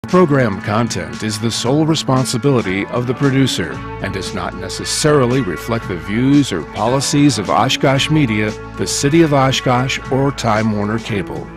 Program content is the sole responsibility of the producer and does not necessarily reflect the views or policies of Oshkosh Media, the City of Oshkosh, or Time Warner Cable.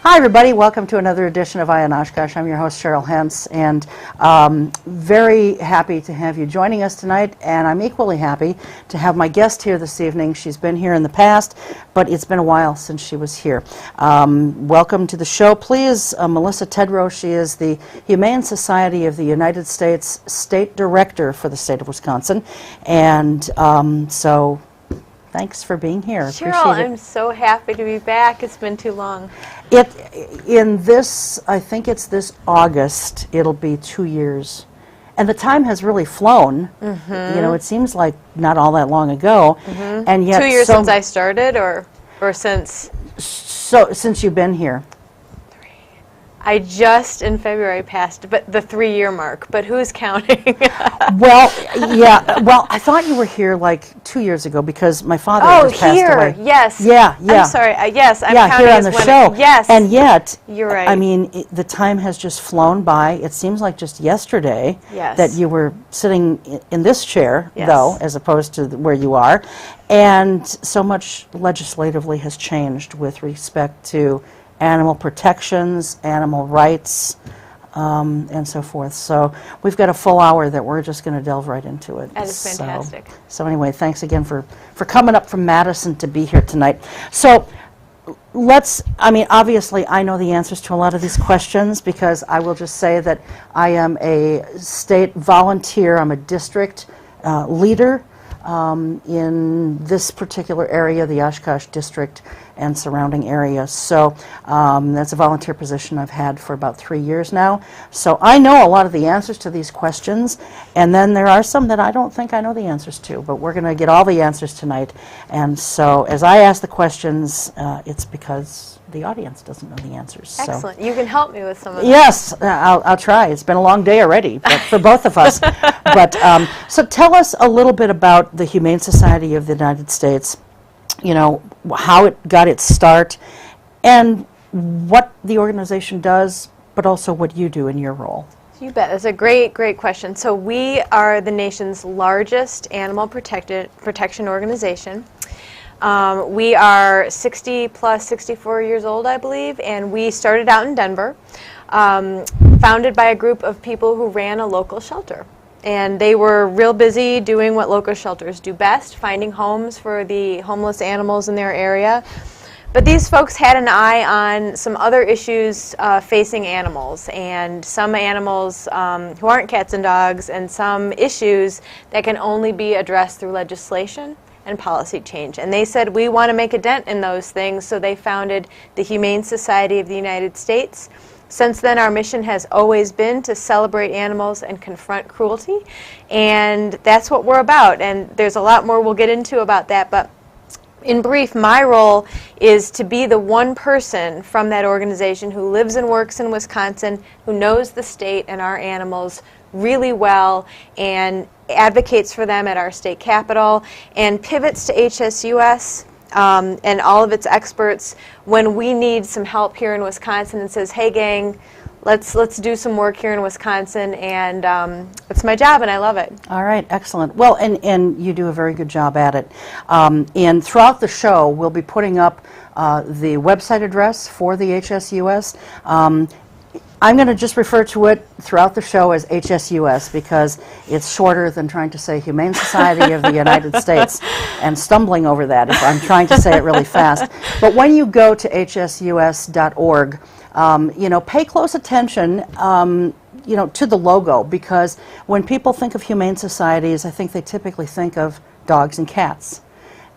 Hi everybody, welcome to another edition of Eye on Oshkosh. I'm your host Cheryl Hentz, and very happy to have you joining us tonight, and I'm equally happy to have my guest here this evening. She's been here in the past, but it's been a while since she was here. Welcome to the show. Please, Melissa Tedrowe. She is the Humane Society of the United States State Director for the state of Wisconsin, and so thanks for being here. Cheryl, I'm so happy to be back. It's been too long. I think it's this August, it'll be 2 years. And the time has really flown. Mm-hmm. You know, it seems like not all that long ago. Mm-hmm. And yet 2 years since I started, or since? Since you've been here. I just in February passed the 3-year mark, but who's counting? Well, yeah. Well, I thought you were here like 2 years ago because my father just passed away. Yes. Yeah. I'm sorry. Yes, I'm counting here on the show. Yes. And yet, you're right. I mean, the time has just flown by. It seems like just yesterday that you were sitting in this chair, though, as opposed to where you are. And so much legislatively has changed with respect to animal protections, animal rights, and so forth. So we've got a full hour that we're just going to delve right into it. That is fantastic. So anyway, thanks again for coming up from Madison to be here tonight. So obviously I know the answers to a lot of these questions because I will just say that I am a state volunteer. I'm a district leader in this particular area, the Oshkosh district and surrounding areas. So that's a volunteer position I've had for about 3 years now. So I know a lot of the answers to these questions, and then there are some that I don't think I know the answers to, but we're going to get all the answers tonight. And so as I ask the questions, it's because the audience doesn't know the answers. Excellent. So. You can help me with some of them. Yes, I'll try. It's been a long day already, but for both of us. But so tell us a little bit about the Humane Society of the United States, you know, how it got its start, and what the organization does, but also what you do in your role. You bet. That's a great question. So we are the nation's largest animal protection organization. We are 60 plus 64 years old, I believe, and we started out in Denver, founded by a group of people who ran a local shelter. And they were real busy doing what local shelters do best, finding homes for the homeless animals in their area. But these folks had an eye on some other issues facing animals, and some animals who aren't cats and dogs, and some issues that can only be addressed through legislation and policy change. And they said, we want to make a dent in those things, so they founded the Humane Society of the United States. Since then, our mission has always been to celebrate animals and confront cruelty, and that's what we're about. And there's a lot more we'll get into about that, but in brief, my role is to be the one person from that organization who lives and works in Wisconsin, who knows the state and our animals really well, and advocates for them at our state capitol, and pivots to HSUS and all of its experts when we need some help here in Wisconsin, and says, hey gang, let's do some work here in Wisconsin, and it's my job and I love it. All right, excellent. Well, and you do a very good job at it. And throughout the show, we'll be putting up the website address for the HSUS. I'm going to just refer to it throughout the show as HSUS because it's shorter than trying to say Humane Society of the United States and stumbling over that if I'm trying to say it really fast. But when you go to hsus.org, pay close attention to the logo, because when people think of humane societies, I think they typically think of dogs and cats.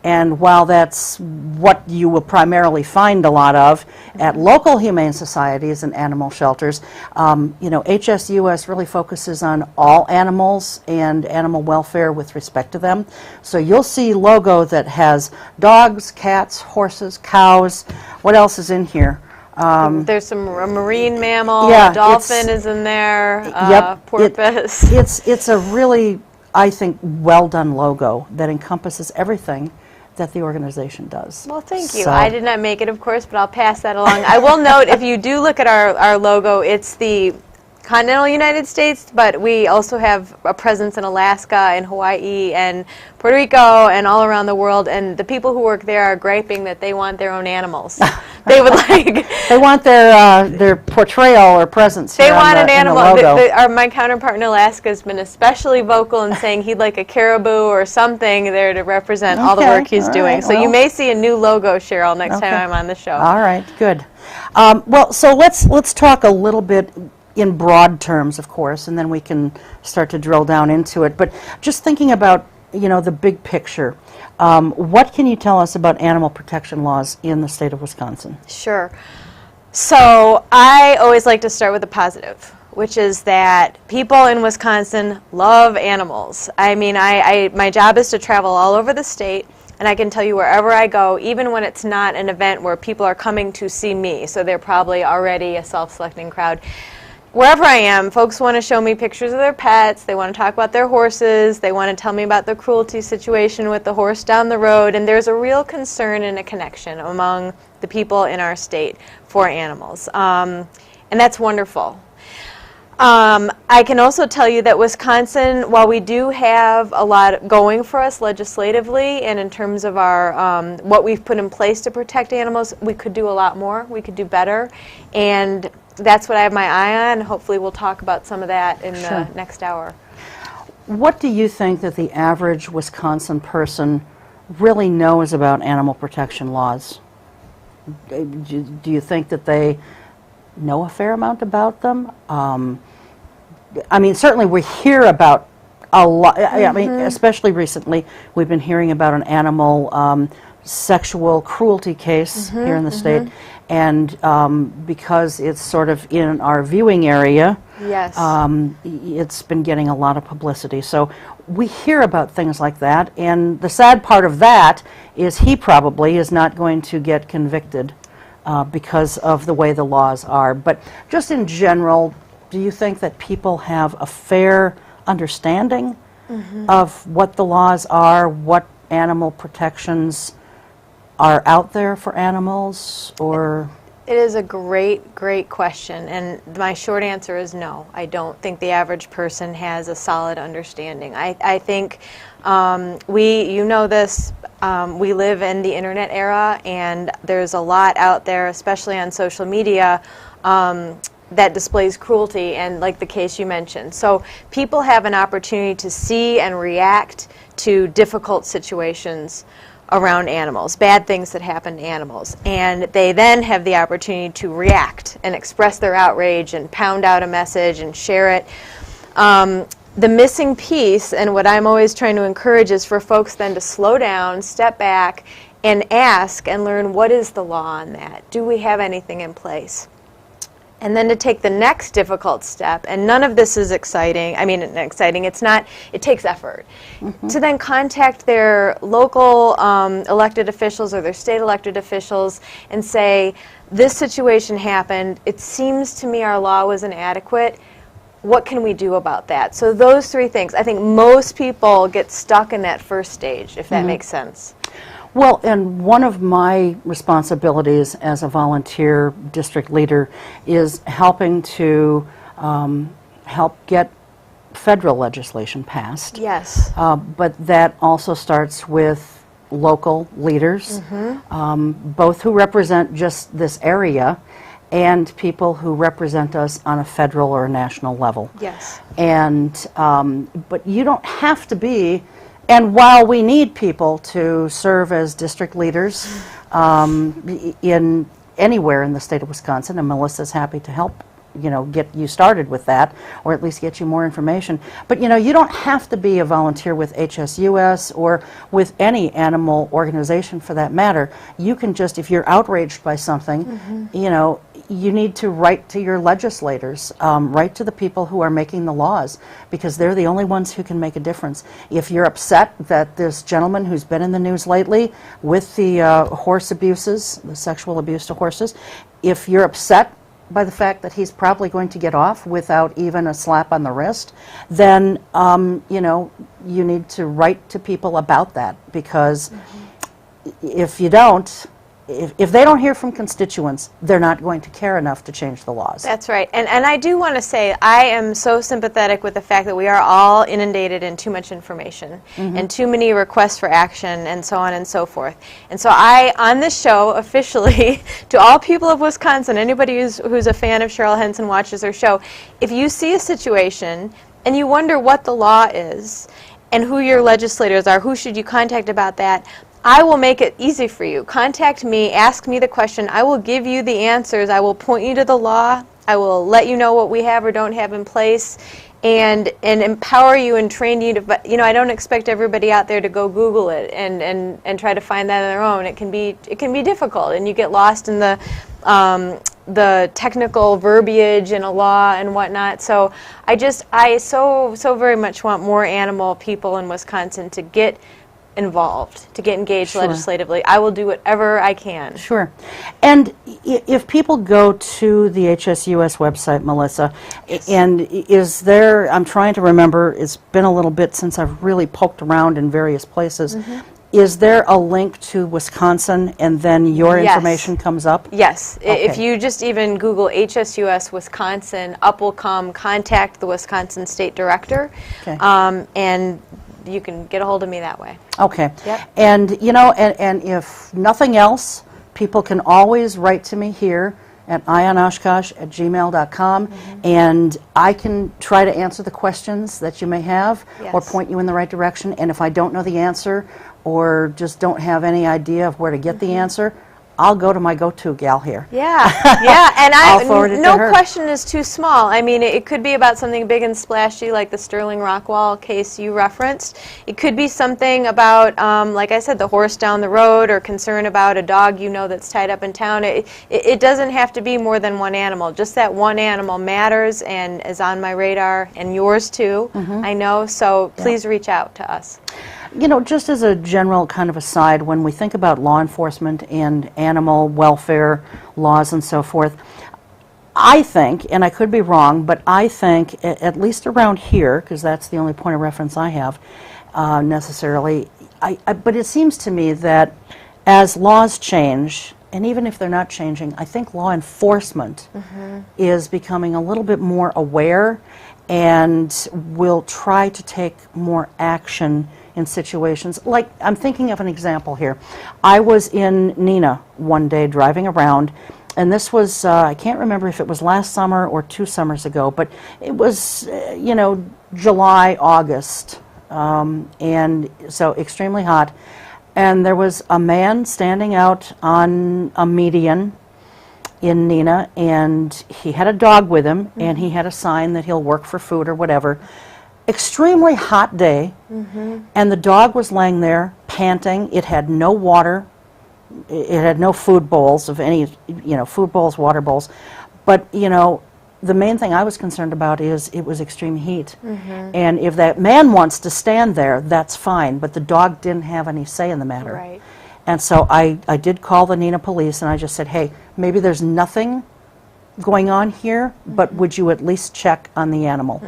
And while that's what you will primarily find a lot of at local humane societies and animal shelters, HSUS really focuses on all animals and animal welfare with respect to them. So you'll see logo that has dogs, cats, horses, cows. What else is in here? There's a marine mammal, yeah, a dolphin is in there, yep, porpoise. It's a really, I think, well done logo that encompasses everything that the organization does. Well, thank you. I did not make it, of course, but I'll pass that along. I will note, if you do look at our logo, it's the continental United States, but we also have a presence in Alaska and Hawaii and Puerto Rico and all around the world, and the people who work there are griping that they want their own animals. They would like... They want their portrayal or presence They here want on the, an animal. in the logo. My counterpart in Alaska has been especially vocal in saying he'd like a caribou or something there to represent all the work he's doing. Right, so you may see a new logo, Cheryl, next time I'm on the show. All right, good. So let's talk a little bit in broad terms, of course, and then we can start to drill down into it. But just thinking about, the big picture, what can you tell us about animal protection laws in the state of Wisconsin? Sure. So I always like to start with the positive, which is that people in Wisconsin love animals. I mean, my job is to travel all over the state, and I can tell you wherever I go, even when it's not an event where people are coming to see me, so they're probably already a self-selecting crowd. Wherever I am, folks want to show me pictures of their pets, they want to talk about their horses, they want to tell me about the cruelty situation with the horse down the road, and there's a real concern and a connection among the people in our state for animals. And that's wonderful. I can also tell you that Wisconsin, while we do have a lot going for us legislatively and in terms of our what we've put in place to protect animals, we could do a lot more, we could do better, and that's what I have my eye on. Hopefully we'll talk about some of that in the next hour. What do you think that the average Wisconsin person really knows about animal protection laws? Do you think that they know a fair amount about them? I mean, certainly we hear about a lot. I mean, especially recently, we've been hearing about an animal sexual cruelty case here in the state, and because it's sort of in our viewing area, yes, it's been getting a lot of publicity. So we hear about things like that, and the sad part of that is he probably is not going to get convicted because of the way the laws are. But just in general, do you think that people have a fair understanding of what the laws are, what animal protections are out there for animals, or? It is a great, great question, and my short answer is no. I don't think the average person has a solid understanding. I think you know this, we live in the internet era, and there's a lot out there, especially on social media, that displays cruelty, and like the case you mentioned. So people have an opportunity to see and react to difficult situations around animals, bad things that happen to animals, and they then have the opportunity to react and express their outrage and pound out a message and share it. The missing piece, and what I'm always trying to encourage, is for folks then to slow down, step back, and ask and learn, what is the law on that? Do we have anything in place? And then to take the next difficult step, and none of this is exciting. I mean, exciting, it's not, it takes effort. To then contact their local elected officials or their state elected officials and say, this situation happened, it seems to me our law was inadequate, what can we do about that? So those three things, I think most people get stuck in that first stage, if that makes sense. Well, and one of my responsibilities as a volunteer district leader is helping to help get federal legislation passed. Yes. But that also starts with local leaders, both who represent just this area and people who represent us on a federal or a national level. Yes. And, but you don't have to be, and while we need people to serve as district leaders in anywhere in the state of Wisconsin, and Melissa's happy to help, you know, get you started with that, or at least get you more information. But, you know, you don't have to be a volunteer with HSUS or with any animal organization for that matter. You can just, if you're outraged by something, you know, you need to write to your legislators, write to the people who are making the laws, because they're the only ones who can make a difference. If you're upset that this gentleman who's been in the news lately with the horse abuses, the sexual abuse to horses, if you're upset by the fact that he's probably going to get off without even a slap on the wrist, then you know, you need to write to people about that, because if you don't, if they don't hear from constituents, they're not going to care enough to change the laws. That's right. And I do want to say I am so sympathetic with the fact that we are all inundated in too much information and too many requests for action and so on and so forth. And so I, on this show, officially, to all people of Wisconsin, anybody who's a fan of Cheryl Hentz and watches her show, if you see a situation and you wonder what the law is and who your legislators are, who should you contact about that, I will make it easy for you. Contact me, ask me the question. I will give you the answers. I will point you to the law. I will let you know what we have or don't have in place, and empower you and train you to, but you know, I don't expect everybody out there to go Google it and try to find that on their own. It can be difficult, and you get lost in the technical verbiage in a law and whatnot. So I so very much want more animal people in Wisconsin to get involved, to get engaged legislatively. I will do whatever I can. Sure. And if people go to the HSUS website, Melissa, and is there, I'm trying to remember, it's been a little bit since I've really poked around in various places, is there a link to Wisconsin and then your information comes up? Yes. Okay. If you just even Google HSUS Wisconsin, up will come contact the Wisconsin State Director, and you can get a hold of me that way. Okay. Yep. And, you know, and if nothing else, people can always write to me here at ionoshkosh@gmail.com, and I can try to answer the questions that you may have or point you in the right direction. And if I don't know the answer or just don't have any idea of where to get the answer, I'll go to my go-to gal here. Yeah, yeah, and I'll forward it to no her. question is too small. I mean, it could be about something big and splashy like the Sterling Rockwall case you referenced. It could be something about, like I said, the horse down the road, or concern about a dog you know that's tied up in town. It doesn't have to be more than one animal. Just that one animal matters and is on my radar, and yours too, I know, so please reach out to us. You know, just as a general kind of aside, when we think about law enforcement and animal welfare laws and so forth, I think, and I could be wrong, but I think, at least around here, because that's the only point of reference I have necessarily, but it seems to me that as laws change, and even if they're not changing, I think law enforcement is becoming a little bit more aware and will try to take more action in situations. Like, I'm thinking of an example here. I was in Neenah one day driving around, and this was, I can't remember if it was last summer or 2 summers ago, but it was, you know, July, August, and so extremely hot. And there was a man standing out on a median in Neenah, and he had a dog with him, and he had a sign that he'll work for food or whatever. Extremely hot day, and the dog was laying there panting. It had no water. It had no food bowls of any, you know, food bowls, water bowls. But, you know, the main thing I was concerned about is it was extreme heat. And if that man wants to stand there, that's fine, but the dog didn't have any say in the matter. Right. And so I did call the Neenah police, and I just said, hey, maybe there's nothing going on here, but would you at least check on the animal?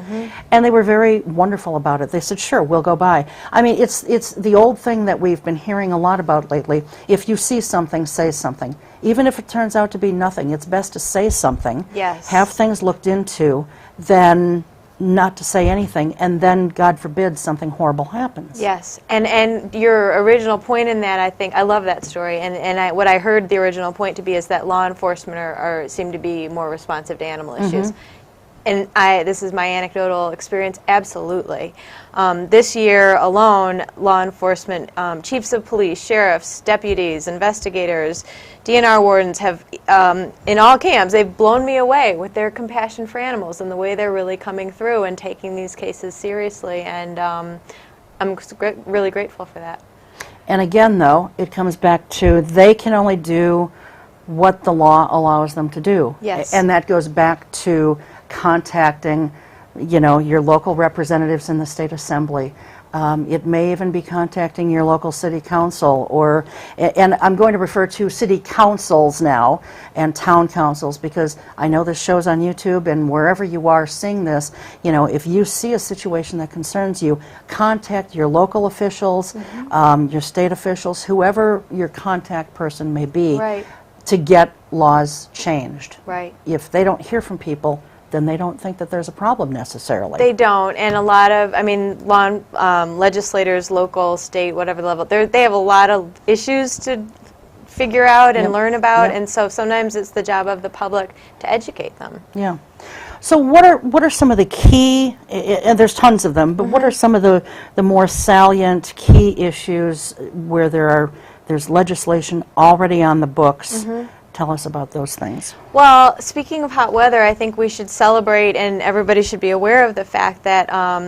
And they were very wonderful about it. They said, sure, we'll go by. I mean, it's the old thing that we've been hearing a lot about lately. If you see something, say something. Even if it turns out to be nothing, it's best to say something, Yes. have things looked into, than not to say anything, and then, God forbid, something horrible happens. Yes, and your original point in that, I think, I love that story, and what I heard the original point to be is that law enforcement seem to be more responsive to animal issues. And this is my anecdotal experience, absolutely. This year alone, law enforcement, chiefs of police, sheriffs, deputies, investigators, DNR wardens have, in all camps, they've blown me away with their compassion for animals and the way they're really coming through and taking these cases seriously, and I'm really grateful for that. And again, though, it comes back to they can only do what the law allows them to do. Yes. And that goes back to contacting, you know, your local representatives in the state assembly. It may even be contacting your local city council, and I'm going to refer to city councils now and town councils, because I know this show's on YouTube, and wherever you are seeing this, you know, if you see a situation that concerns you, contact your local officials, your state officials, whoever your contact person may be, to get laws changed. If they don't hear from people, then they don't think that there's a problem necessarily. They don't, and a lot of, I mean, legislators, local, state, whatever level, they have a lot of issues to figure out and learn about, and so sometimes it's the job of the public to educate them. Yeah. So what are some of the key, and there's tons of them, but what are some of the more salient key issues where there's legislation already on the books? Tell us about those things. Well, speaking of hot weather, I think we should celebrate, and everybody should be aware of the fact that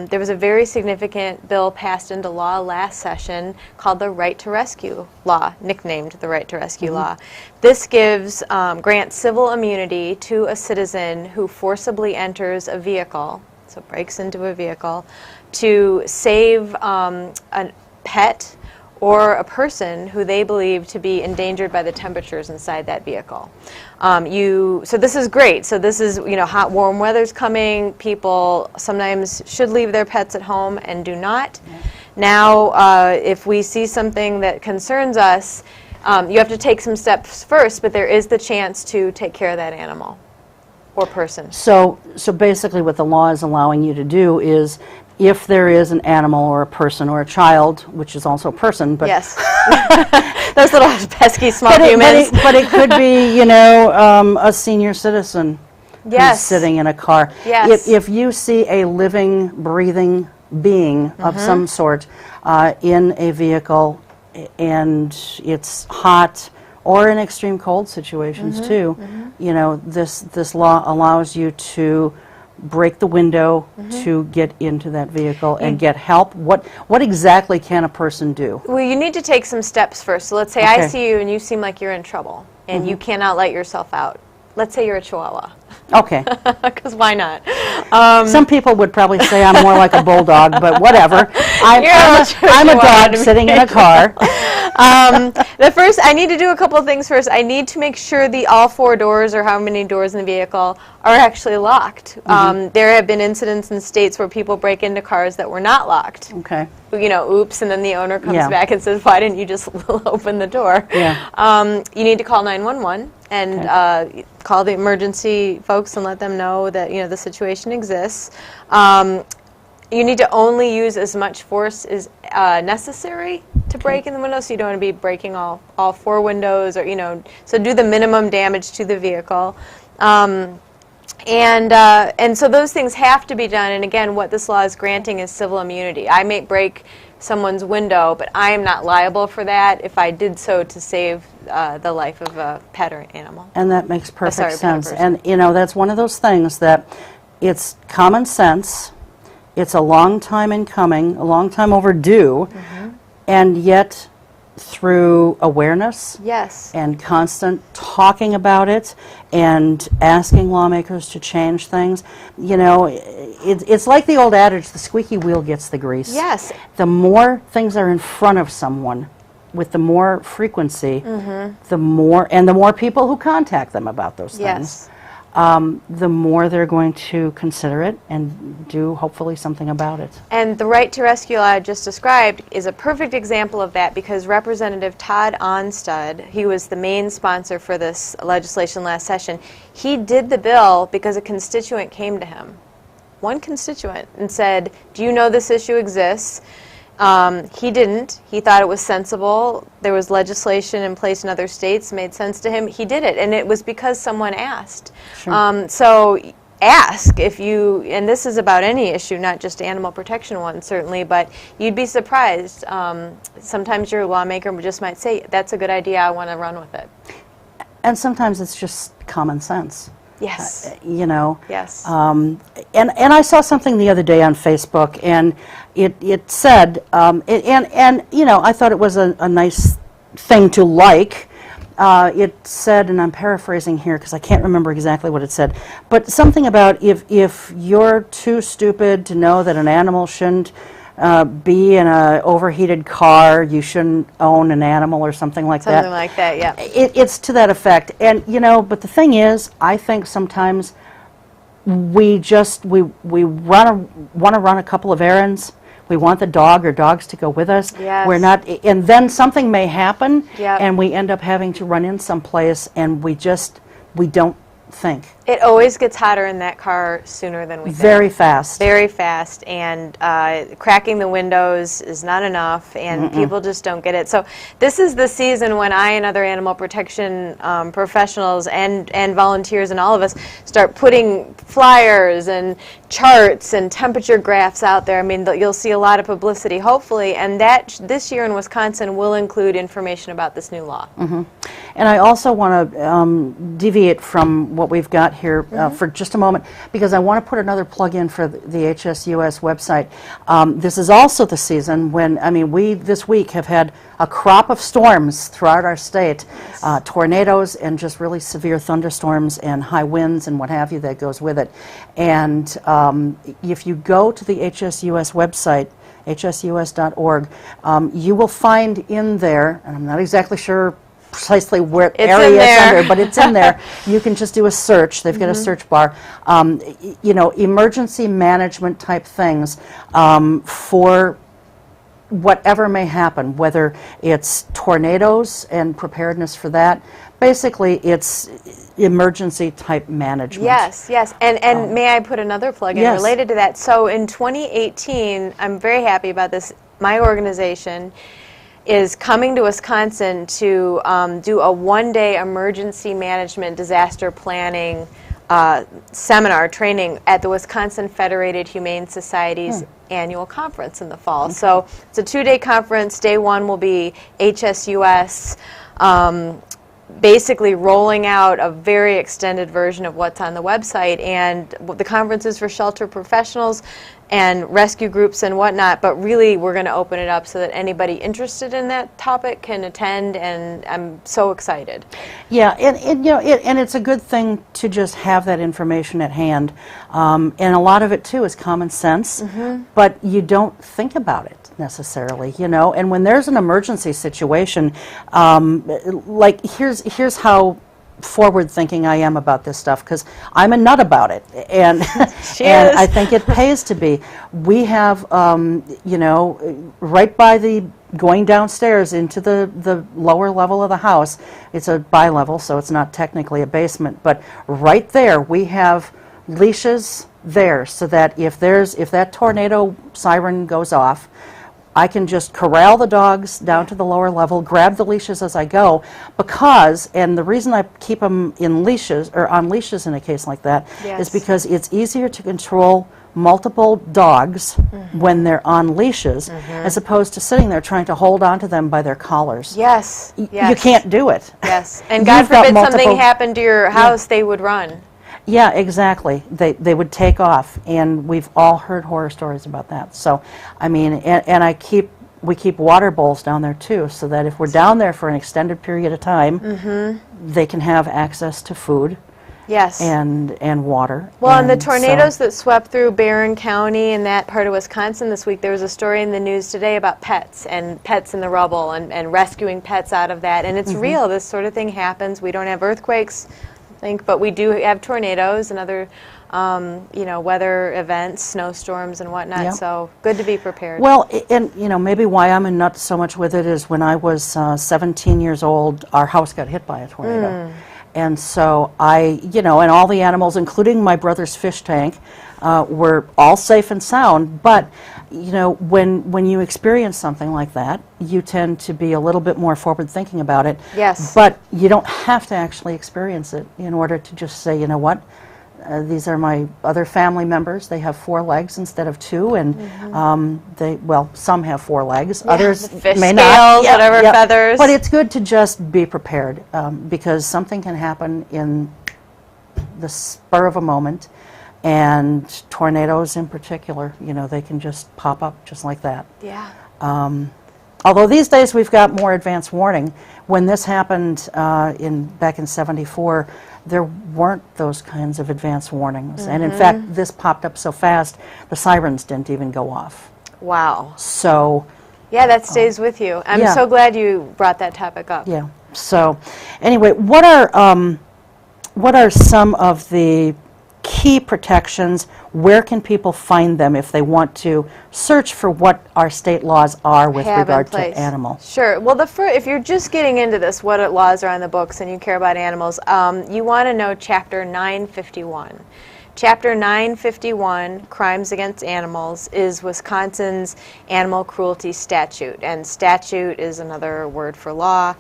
there was a very significant bill passed into law last session called the Right to Rescue Law, nicknamed the Right to Rescue Law. This grants civil immunity to a citizen who forcibly enters a vehicle, so breaks into a vehicle, to save a pet or a person who they believe to be endangered by the temperatures inside that vehicle. So this is great. So this is, you know, hot, warm weather's coming. People sometimes should leave their pets at home and do not. Now, if we see something that concerns us, you have to take some steps first, but there is the chance to take care of that animal or person. So basically what the law is allowing you to do is, if there is an animal or a person or a child, which is also a person, but yes, those little pesky small humans. But it could be, you know, a senior citizen who's sitting in a car. If you see a living, breathing being of some sort in a vehicle, and it's hot, or in extreme cold situations too, you know, this law allows you to break the window to get into that vehicle and get help. What exactly can a person do? Well, you need to take some steps first. So let's say I see you and you seem like you're in trouble and you cannot let yourself out. Let's say you're a Chihuahua. Okay. Because why not? Some people would probably say I'm more like a bulldog, but whatever. I'm a dog sitting in a car. I need to do a couple of things first. I need to make sure all four doors, or how many doors in the vehicle, are actually locked. There have been incidents in states where people break into cars that were not locked. Okay. You know, oops, and then the owner comes back and says, why didn't you just open the door? You need to call 911 and call the emergency folks and let them know that, you know, the situation exists. You need to only use as much force as necessary to break in the window, so you don't want to be breaking all four windows, or, you know, so do the minimum damage to the vehicle. And so those things have to be done, and again, what this law is granting is civil immunity. I may break someone's window, but I am not liable for that if I did so to save the life of a pet or animal. And that makes perfect sense. And, you know, that's one of those things that it's common sense. It's a long time in coming, a long time overdue, and yet through awareness and constant talking about it and asking lawmakers to change things, you know, it's like the old adage, the squeaky wheel gets the grease. The more things are in front of someone, with the more frequency, the more people who contact them about those things, the more they're going to consider it and do hopefully something about it. And the Right to Rescue law I just described is a perfect example of that, because Representative Todd Onstud, he was the main sponsor for this legislation last session, he did the bill because a constituent came to him one constituent and said, do you know this issue exists? He didn't. He thought it was sensible. There was legislation in place in other states, made sense to him. He did it, and it was because someone asked. Sure. So ask if you, and this is about any issue, not just animal protection one, certainly, but you'd be surprised. Sometimes your lawmaker just might say, that's a good idea, I want to run with it. And sometimes it's just common sense. Yes. You know. Yes. And I saw something the other day on Facebook, and it said, and you know, I thought it was a nice thing to like. It said, and I'm paraphrasing here because I can't remember exactly what it said, but something about if you're too stupid to know that an animal shouldn't be in an overheated car, you shouldn't own an animal or something like that. Something like that, yeah. It's to that effect. And, you know, but the thing is, I think sometimes we want to run a couple of errands. We want the dog or dogs to go with us. Yes. We're not, and then something may happen, Yep. and we end up having to run in someplace, and we don't think. It always gets hotter in that car sooner than we think. Very fast. Very fast, and cracking the windows is not enough, and people just don't get it. So this is the season when I and other animal protection professionals and volunteers and all of us start putting flyers and charts and temperature graphs out there. I mean, you'll see a lot of publicity, hopefully, and that this year in Wisconsin will include information about this new law. And I also want to deviate from what we've got here for just a moment, because I want to put another plug in for the HSUS website. This is also the season when, I mean, we this week have had a crop of storms throughout our state, tornadoes and just really severe thunderstorms and high winds and what have you that goes with it. And if you go to the HSUS website, hsus.org, you will find in there, and I'm not exactly sure precisely where area it's under, but it's in there. You can just do a search. They've got a search bar. You know, emergency management type things for whatever may happen, whether it's tornadoes and preparedness for that. Basically, it's emergency type management. Yes, yes. And may I put another plug in related to that? So in 2018, I'm very happy about this. My organization is coming to Wisconsin to do a one-day emergency management disaster planning seminar training at the Wisconsin Federated Humane Society's annual conference in the fall. So it's a two-day conference. Day one will be HSUS, basically rolling out a very extended version of what's on the website, and the conference is for shelter professionals and rescue groups and whatnot, but really we're going to open it up so that anybody interested in that topic can attend, and I'm so excited. Yeah, and you know, and it's a good thing to just have that information at hand, and a lot of it too is common sense, but you don't think about it necessarily, you know. And when there's an emergency situation, like here's how forward-thinking I am about this stuff, because I'm a nut about it, and and I think it pays to be. We have, you know, right by the going downstairs into the lower level of the house. It's a bi-level, so it's not technically a basement, but right there we have leashes there, so that if that tornado siren goes off, I can just corral the dogs down to the lower level, grab the leashes as I go, because, and the reason I keep them in leashes, or on leashes in a case like that, is because it's easier to control multiple dogs when they're on leashes, as opposed to sitting there trying to hold on to them by their collars. Yes. You can't do it. Yes. And God forbid something happened to your house, they would run. Yeah, exactly. They would take off, and we've all heard horror stories about that. So, I mean, and we keep water bowls down there too, so that if we're down there for an extended period of time, they can have access to food. Yes. And water. Well, and the tornadoes that swept through Barron County and that part of Wisconsin this week, there was a story in the news today about pets and pets in the rubble and rescuing pets out of that. And it's real. This sort of thing happens. We don't have earthquakes, I think, but we do have tornadoes and other you know, weather events, snowstorms and whatnot, so good to be prepared. Well, and you know, maybe why I'm not so much with it is when I was 17 years old, our house got hit by a tornado. And so and all the animals, including my brother's fish tank, were all safe and sound. But, when you experience something like that, you tend to be a little bit more forward thinking about it. Yes. But you don't have to actually experience it in order to just say, you know what, these are my other family members. They have 4 legs instead of 2, and some have 4 legs. Yeah, others the fish may scales, not. whatever feathers. But it's good to just be prepared because something can happen in the spur of a moment, and tornadoes in particular, they can just pop up just like that. Yeah. Although these days we've got more advance warning. When this happened back in '74, there weren't those kinds of advance warnings. And in fact, this popped up so fast, the sirens didn't even go off. Wow. So... yeah, that stays with you. I'm so glad you brought that topic up. Yeah. So anyway, what are some of the key protections? Where can people find them if they want to search for what our state laws are with regard to animals? Sure. Well, if you're just getting into this, what laws are on the books and you care about animals, you want to know Chapter 951. Chapter 951, Crimes Against Animals, is Wisconsin's animal cruelty statute. And statute is another word for law.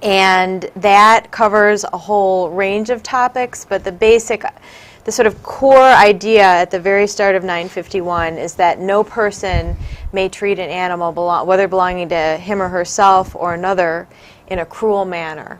And that covers a whole range of topics, but the sort of core idea at the very start of 951 is that no person may treat an animal, whether belonging to him or herself or another, in a cruel manner.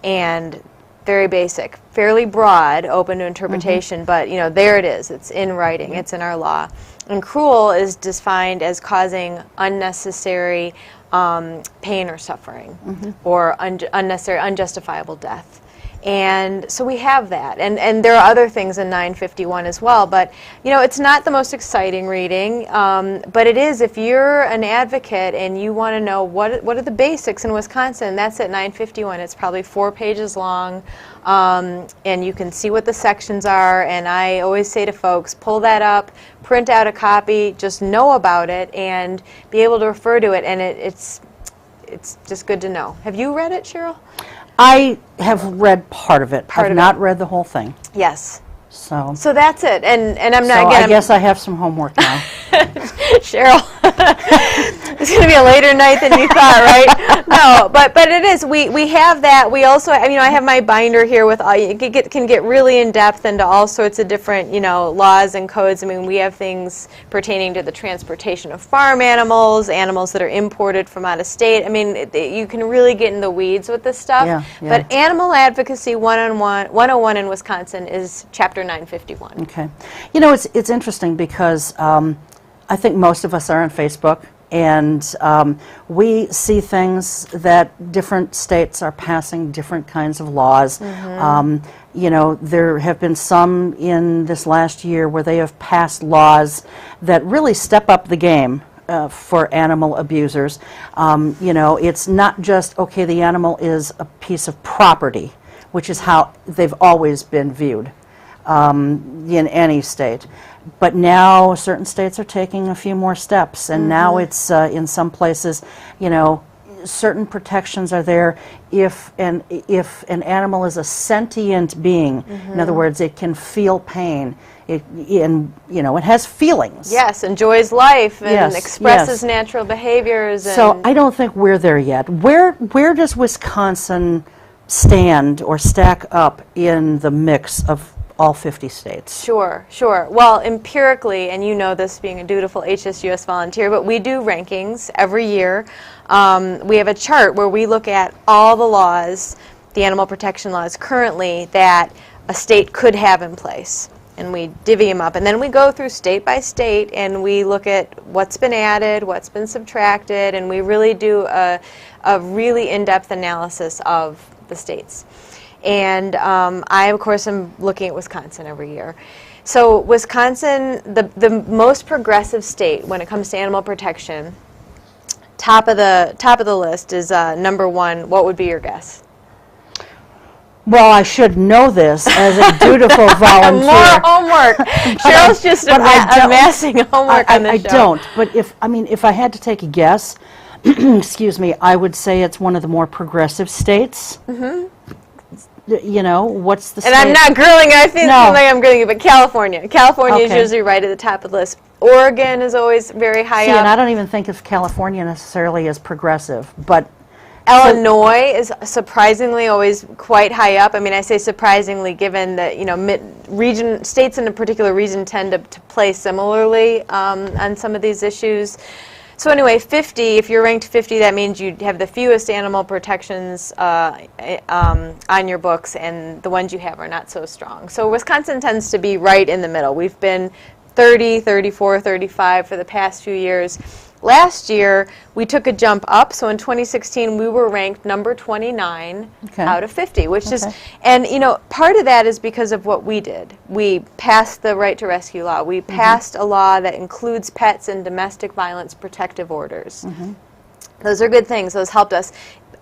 And very basic, fairly broad, open to interpretation, but there it is. It's in writing. It's in our law. And cruel is defined as causing unnecessary pain or suffering, or unnecessary, unjustifiable death. And so we have that. And there are other things in 951 as well, but it's not the most exciting reading, but it is if you're an advocate and you want to know what are the basics in Wisconsin. That's at 951. It's probably 4 pages long, and you can see what the sections are. And I always say to folks, pull that up, print out a copy, just know about it, and be able to refer to it. And it's just good to know. Have you read it, Cheryl? I have read part of it. I've not read the whole thing. Yes. So that's it. And I'm not. So again, I guess I have some homework now. Cheryl, it's going to be a later night than you thought, right? No, but it is. We have that. We also, I have my binder here with all. You can get really in depth into all sorts of different, laws and codes. We have things pertaining to the transportation of farm animals that are imported from out of state. You can really get in the weeds with this stuff. Yeah. But Animal Advocacy 101 in Wisconsin is Chapter 951. Okay. It's interesting because I think most of us are on Facebook, and we see things that different states are passing different kinds of laws. There have been some in this last year where they have passed laws that really step up the game for animal abusers. It's not just, okay, the animal is a piece of property, which is how they've always been viewed in any state. But now certain states are taking a few more steps, and now it's in some places, certain protections are there if an animal is a sentient being. In other words, it can feel pain. It has feelings. Yes, enjoys life and expresses natural behaviors. So I don't think we're there yet. Where does Wisconsin stand or stack up in the mix of all 50 states? Sure. Well, empirically, and you know this being a dutiful HSUS volunteer, but we do rankings every year. We have a chart where we look at all the laws, the animal protection laws currently that a state could have in place. And we divvy them up. And then we go through state by state and we look at what's been added, what's been subtracted, and we really do a really in-depth analysis of the states. And I, of course, am looking at Wisconsin every year. So Wisconsin, the most progressive state when it comes to animal protection, top of the list is number 1. What would be your guess? Well, I should know this as a dutiful volunteer. More homework. Cheryl's just amassing homework on this show. I don't. But if I had to take a guess, excuse me, I would say it's one of the more progressive states. you know, what's the And state? I'm not grilling, I think No. like I'm grilling you, but California. California is Okay. usually right at the top of the list. Oregon is always very high See, up. and I don't even think of California necessarily as progressive, but Illinois is surprisingly always quite high up. I mean, I say surprisingly given that, you know, states in a particular region tend to play similarly on some of these issues. So anyway, 50, if you're ranked 50, that means you have the fewest animal protections on your books, and the ones you have are not so strong. So Wisconsin tends to be right in the middle. We've been 30, 34, 35 for the past few years. Last year, we took a jump up. So in 2016, we were ranked number 29 out of 50, which is, and you know, part of that is because of what we did. We passed the right to rescue law. We passed a law that includes pets in domestic violence protective orders. Those are good things. Those helped us.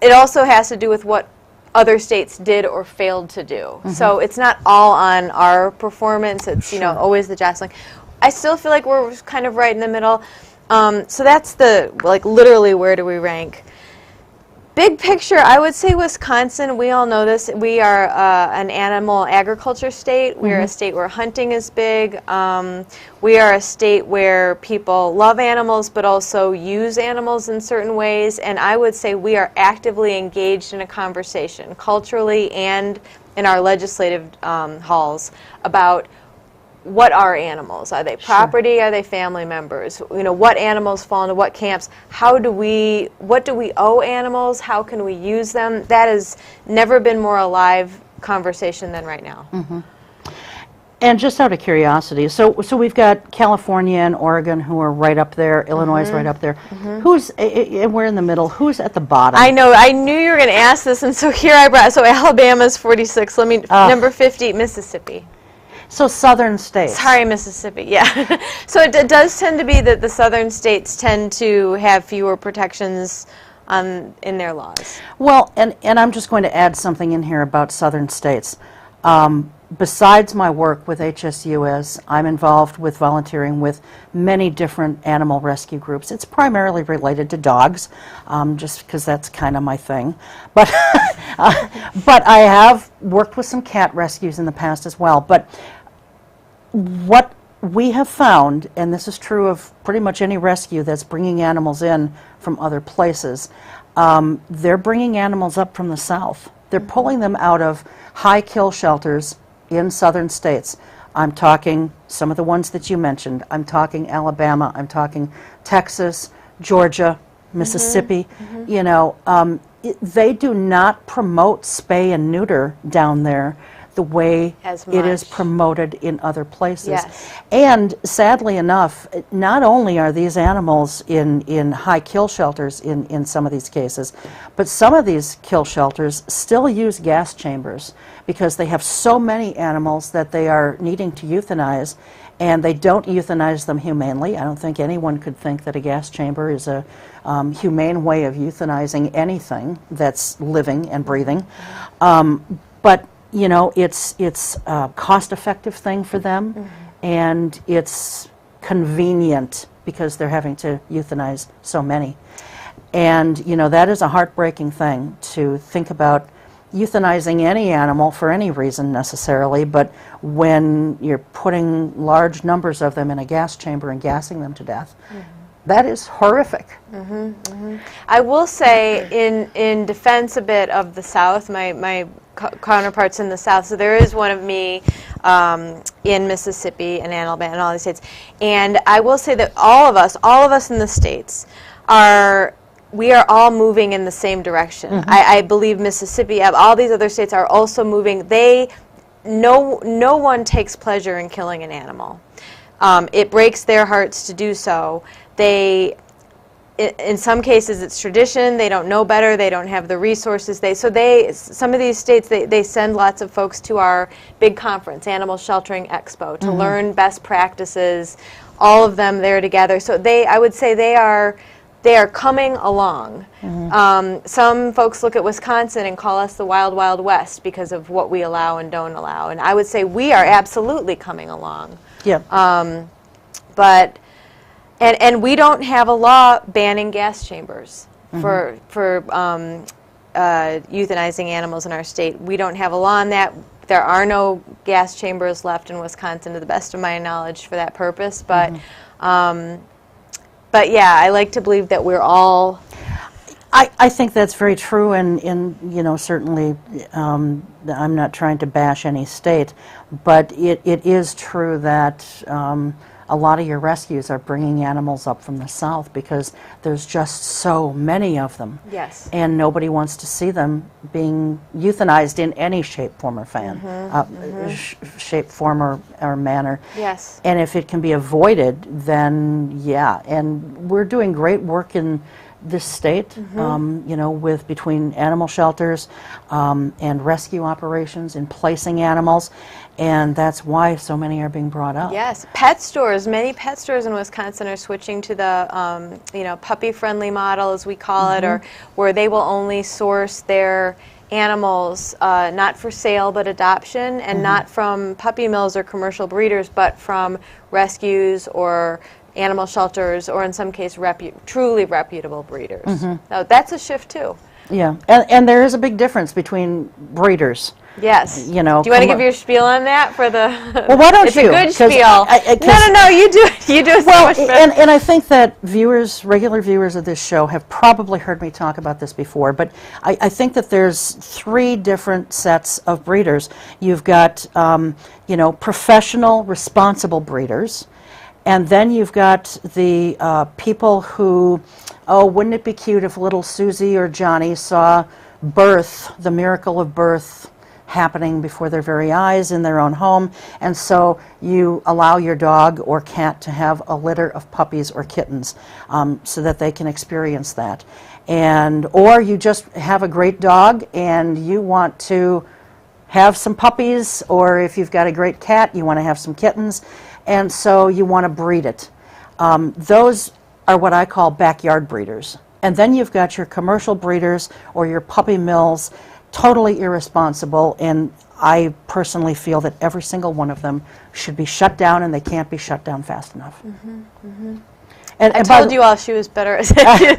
It also has to do with what other states did or failed to do. So it's not all on our performance. It's, you know, always the jostling. I still feel like we're kind of right in the middle. So that's the, like, literally where do we rank. Big picture, I would say Wisconsin, we all know this, we are an animal agriculture state. We are a state where hunting is big. We are a state where people love animals but also use animals in certain ways. And I would say we are actively engaged in a conversation, culturally and in our legislative halls, about what are animals? Are they property? Are they family members? You know, what animals fall into what camps? What do we owe animals? How can we use them? That has never been more alive conversation than right now. And just out of curiosity, so we've got California and Oregon who are right up there. Illinois is right up there. Who's, and we're in the middle. Who's at the bottom? I know. I knew you were going to ask this, and so here I brought. So Alabama's 46. Let me number 50, Mississippi. So southern states. Sorry, Mississippi, yeah. So it does tend to be that the southern states tend to have fewer protections in their laws. Well, and I'm just going to add something in here about southern states. Besides my work with HSUS, I'm involved with volunteering with many different animal rescue groups. It's primarily related to dogs, just because that's kind of my thing. But, but I have worked with some cat rescues in the past as well. But what we have found, and this is true of pretty much any rescue that's bringing animals in from other places, they're bringing animals up from the south. They're pulling them out of high kill shelters in southern states. I'm talking some of the ones that you mentioned. I'm talking Alabama. I'm talking Texas, Georgia, Mississippi. You know, they do not promote spay and neuter down there the way it is promoted in other places. And sadly enough, not only are these animals in high kill shelters in some of these cases, but some of these kill shelters still use gas chambers because they have so many animals that they are needing to euthanize, and they don't euthanize them humanely. I don't think anyone could think that a gas chamber is a humane way of euthanizing anything that's living and breathing. But you know, it's a cost-effective thing for them, and it's convenient because they're having to euthanize so many. And you know, that is a heartbreaking thing to think about, euthanizing any animal for any reason necessarily, but when you're putting large numbers of them in a gas chamber and gassing them to death, that is horrific. I will say, in defense a bit of the South, my counterparts in the South, so there is one of me in Mississippi and Alabama and all these states, and I will say that all of us in the states we are all moving in the same direction. I believe Mississippi, all these other states are also moving. No one takes pleasure in killing an animal. It breaks their hearts to do so. In some cases it's tradition, they don't know better, they don't have the resources. Some of these states, they send lots of folks to our big conference, Animal Sheltering Expo, to learn best practices, all of them there together. So I would say they are coming along. Some folks look at Wisconsin and call us the Wild Wild West because of what we allow and don't allow. And I would say we are absolutely coming along. But we don't have a law banning gas chambers for euthanizing animals in our state. We don't have a law on that. There are no gas chambers left in Wisconsin, to the best of my knowledge, for that purpose. But, but yeah, I like to believe that we're all. I think that's very true, and you know, certainly I'm not trying to bash any state, but it is true that a lot of your rescues are bringing animals up from the south because there's just so many of them. Yes. And nobody wants to see them being euthanized in any shape, form, or shape, form, or manner. Yes. And if it can be avoided, then yeah. And we're doing great work in this state, you know, with between animal shelters and rescue operations in placing animals, and that's why so many are being brought up. Yes, pet stores. Many pet stores in Wisconsin are switching to the you know, puppy-friendly model, as we call it, or where they will only source their animals not for sale but adoption, and not from puppy mills or commercial breeders, but from rescues or animal shelters, or in some case truly reputable breeders. Now, that's a shift too. Yeah, and there is a big difference between breeders. Yes. You know, do you want to give your spiel on that for the? Well, why don't it's you? It's a good spiel. No, you do. You do. Well, so much better. and I think that viewers, regular viewers of this show, have probably heard me talk about this before. But I think that there's 3 different sets of breeders. You've got, you know, professional, responsible breeders. And then you've got the people who, oh, wouldn't it be cute if little Susie or Johnny saw birth, the miracle of birth, happening before their very eyes in their own home, and so you allow your dog or cat to have a litter of puppies or kittens so that they can experience that. And or you just have a great dog and you want to have some puppies, or if you've got a great cat, you want to have some kittens, and so you want to breed it. Those are what I call backyard breeders. And then you've got your commercial breeders or your puppy mills, totally irresponsible, and I personally feel that every single one of them should be shut down, and they can't be shut down fast enough. And I told you all she was better at it.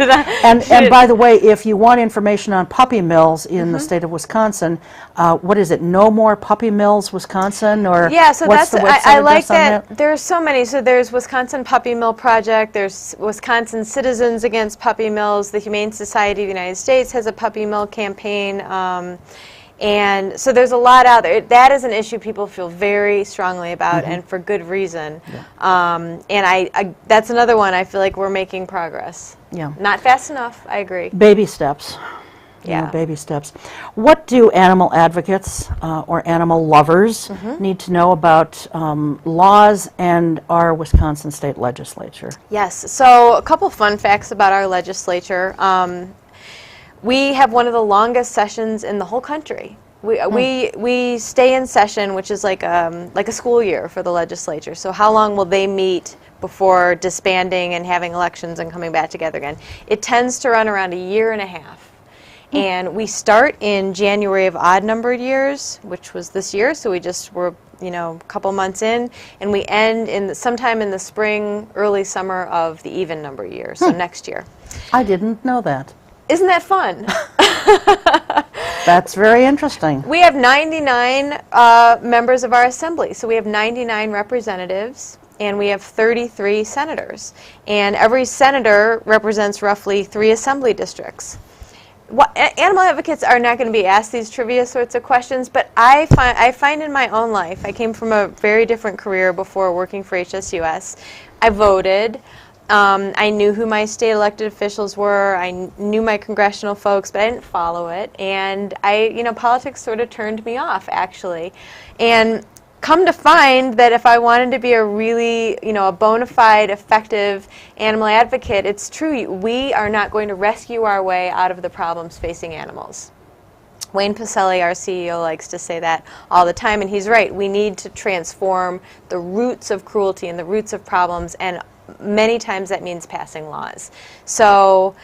And by the way, if you want information on puppy mills in the state of Wisconsin, what is it? No More Puppy Mills Wisconsin, or yeah, so what's that's the website I like address on that. There's so many. So there's Wisconsin Puppy Mill Project. There's Wisconsin Citizens Against Puppy Mills. The Humane Society of the United States has a puppy mill campaign. And so there's a lot out there. That is an issue people feel very strongly about, and for good reason. Yeah. And I that's another one I feel like we're making progress. Yeah. Not fast enough, I agree. Baby steps. Yeah. You know, baby steps. What do animal advocates or animal lovers need to know about laws and our Wisconsin state legislature? Yes. So a couple fun facts about our legislature. We have one of the longest sessions in the whole country. We stay in session, which is like a school year for the legislature. So how long will they meet before disbanding and having elections and coming back together again? It tends to run around 1.5 years. And we start in January of odd-numbered years, which was this year. So we just were, you know, a couple months in, and we end in sometime in the spring, early summer of the even-number year. So next year. I didn't know that. Isn't that fun? That's very interesting. We have 99 members of our assembly, so we have 99 representatives, and we have 33 senators. And every senator represents roughly 3 assembly districts. Animal advocates are not going to be asked these trivia sorts of questions, but I find in my own life, I came from a very different career before working for HSUS. I voted. I knew who my state elected officials were. I knew my congressional folks, but I didn't follow it. And politics sort of turned me off, actually. And come to find that if I wanted to be a really, a bona fide, effective animal advocate, it's true. We are not going to rescue our way out of the problems facing animals. Wayne Pacelli, our CEO, likes to say that all the time, and he's right. We need to transform the roots of cruelty and the roots of problems, and many times that means passing laws. So,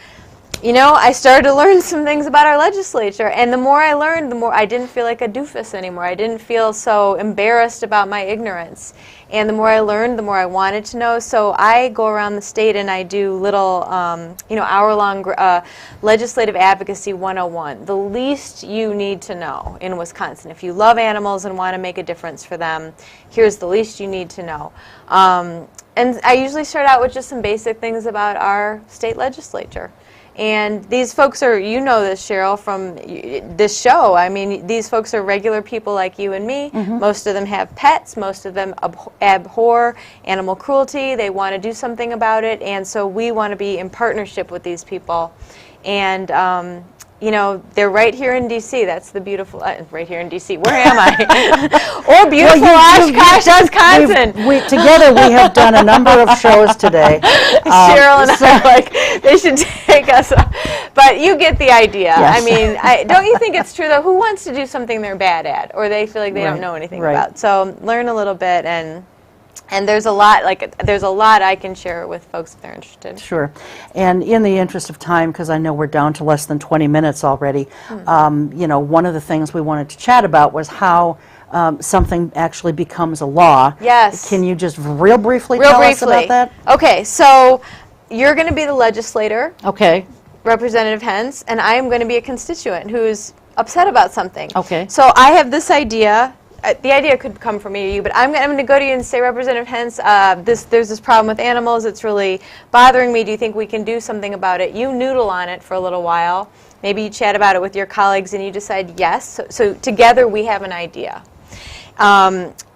I started to learn some things about our legislature, and the more I learned, the more I didn't feel like a doofus anymore. I didn't feel so embarrassed about my ignorance. And the more I learned, the more I wanted to know. So I go around the state and I do little, hour-long legislative advocacy 101. The least you need to know in Wisconsin. If you love animals and want to make a difference for them, here's the least you need to know. And I usually start out with just some basic things about our state legislature. And these folks are, you know this, Cheryl, from this show. I mean, these folks are regular people like you and me. Mm-hmm. Most of them have pets. Most of them abhor animal cruelty. They want to do something about it. And so we want to be in partnership with these people. And, they're right here in D.C. That's the beautiful, right here in D.C. Where am I? Or beautiful Oshkosh, Wisconsin. Together we have done a number of shows today. Cheryl and I are like, they should take us. But you get the idea. Yes. I mean, don't you think it's true, though? Who wants to do something they're bad at or they feel like they don't know anything about? So learn a little bit, and there's a lot I can share with folks if they're interested. Sure. And in the interest of time, because I know we're down to less than 20 minutes already, one of the things we wanted to chat about was how something actually becomes a law. Yes. Can you just real briefly tell us about that? Okay, so you're going to be the legislator. Okay. Representative Hentz, and I am going to be a constituent who's upset about something. Okay. So I have this idea. The idea could come from me or you, but I'm going to go to you and say, Representative Hentz, there's this problem with animals. It's really bothering me. Do you think we can do something about it? You noodle on it for a little while. Maybe you chat about it with your colleagues and you decide yes. So together we have an idea.